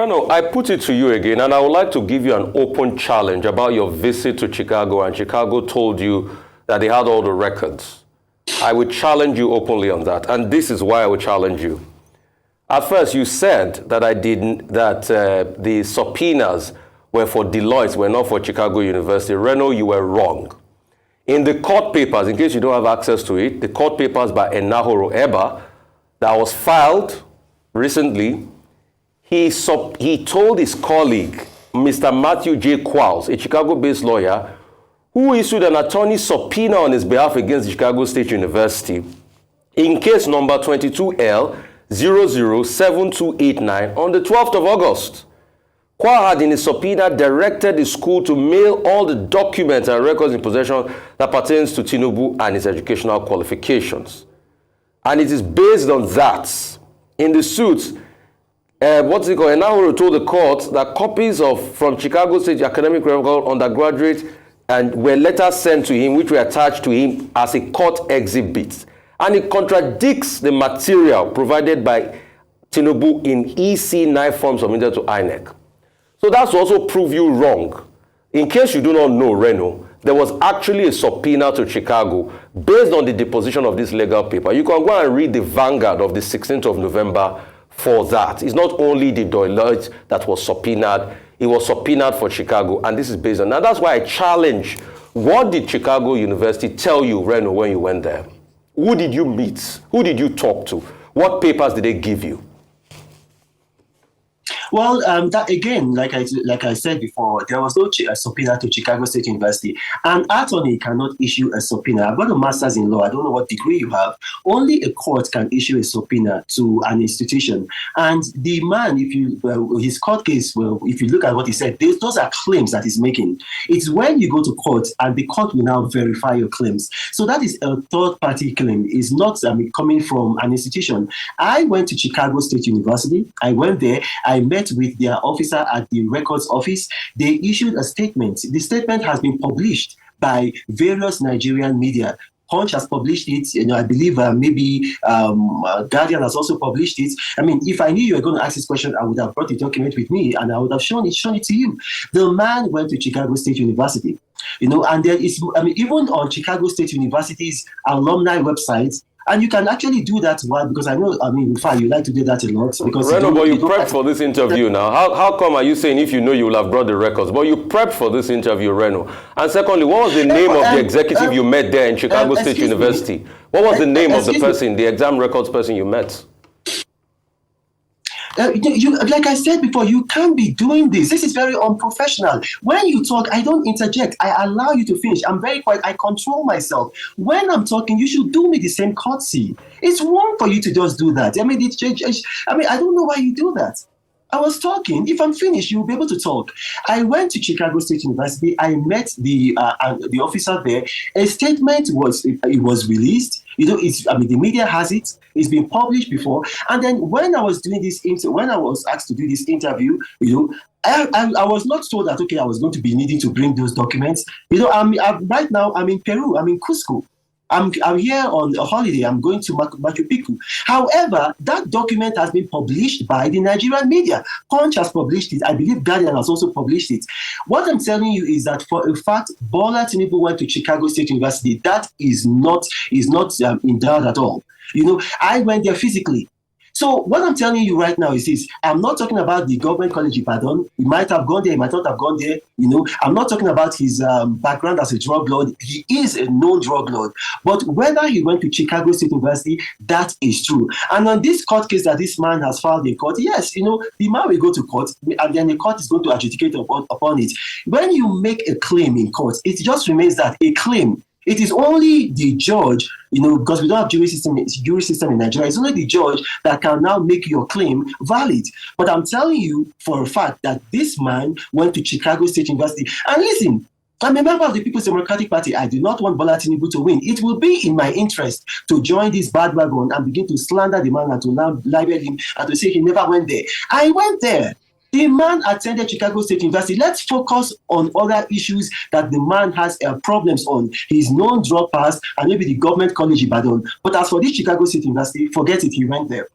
Reno, I put it to you again, and I would like to give you an open challenge about your visit to Chicago, and Chicago told you that they had all the records. I would challenge you openly on that, and this is why I would challenge you. At first, you said that the subpoenas were for Deloitte, were not for Chicago University. Reno, you were wrong. In the court papers, in case you don't have access to it, the court papers by Enahoro Eba that was filed recently, he told his colleague, Mr. Matthew J. Qualls, a Chicago-based lawyer, who issued an attorney subpoena on his behalf against Chicago State University, in case number 22L007289 on the 12th of August. Qual had in his subpoena directed the school to mail all the documents and records in possession that pertains to Tinubu and his educational qualifications. And it is based on that. In the suit, Enahoro told the court that copies from Chicago State academic record undergraduate and were letters sent to him, which were attached to him as a court exhibit. And it contradicts the material provided by Tinubu in EC9 form submitted to INEC. So that's to also prove you wrong. In case you do not know, Reno, there was actually a subpoena to Chicago based on the deposition of this legal paper. You can go and read the Vanguard of the 16th of November for that. It's not only the Deloitte that was subpoenaed, it was subpoenaed for Chicago, and this is based on that. That's why I challenge, what did Chicago University tell you, Reno, when you went there? Who did you meet? Who did you talk to? What papers did they give you? Well, that again, like I said before, there was no subpoena to Chicago State University. An attorney cannot issue a subpoena. I've got a master's in law. I don't know what degree you have. Only a court can issue a subpoena to an institution. And the man, his court case, well, if you look at what he said, those are claims that he's making. It's when you go to court and the court will now verify your claims. So that is a third-party claim. It's not coming from an institution. I went to Chicago State University. I went there. I met with their officer at the records office. They issued a statement. The statement has been published by various Nigerian media. Punch has published it. I believe maybe Guardian has also published it. I mean, if I knew you were going to ask this question, I would have brought the document with me and I would have shown it to you. The man went to Chicago State University, and there is, even on Chicago State University's alumni website. And you can actually do that because I know, Rufia, you like to do that a lot. Because Reno, but you prepped for this interview now. How come are you saying if you know you will have brought the records? But you prepped for this interview, Reno. And secondly, what was the name of the executive you met there in Chicago State University? What was the name of the person, the exam records person you met? Like I said before, you can't be doing this. This is very unprofessional. When you talk, I don't interject. I allow you to finish. I'm very quiet. I control myself. When I'm talking, you should do me the same courtesy. It's wrong for you to just do that. I don't know why you do that. I was talking. If I'm finished, you'll be able to talk. I went to Chicago State University. I met the officer there. A statement was released. The media has it. It's been published before. And then when I was asked to do this interview, I was not told that I was going to be needing to bring those documents. Right now I'm in Peru. I'm in Cusco. I'm here on a holiday. I'm going to Machu Picchu. However, that document has been published by the Nigerian media. Punch has published it. I believe Guardian has also published it. What I'm telling you is that for a fact, Bola Tinubu went to Chicago State University. That is not in doubt at all. I went there physically. So what I'm telling you right now is this. I'm not talking about the government college Ibadan. He might have gone there, he might not have gone there. I'm not talking about his background as a drug lord. He is a known drug lord. But whether he went to Chicago State University, that is true. And on this court case that this man has filed in court, yes, the man will go to court and then the court is going to adjudicate upon it. When you make a claim in court, it just remains that a claim. It is only the judge, because we don't have jury system in Nigeria, it's only the judge that can now make your claim valid. But I'm telling you for a fact that this man went to Chicago State University. And listen, I'm a member of the People's Democratic Party. I do not want Bola Tinubu to win. It will be in my interest to join this bandwagon and begin to slander the man and to libel him and to say he never went there. I went there. The man attended Chicago State University. Let's focus on other issues that the man has problems on. His known drug past and maybe the government college Ibadan. But as for this Chicago State University, forget it, he went there.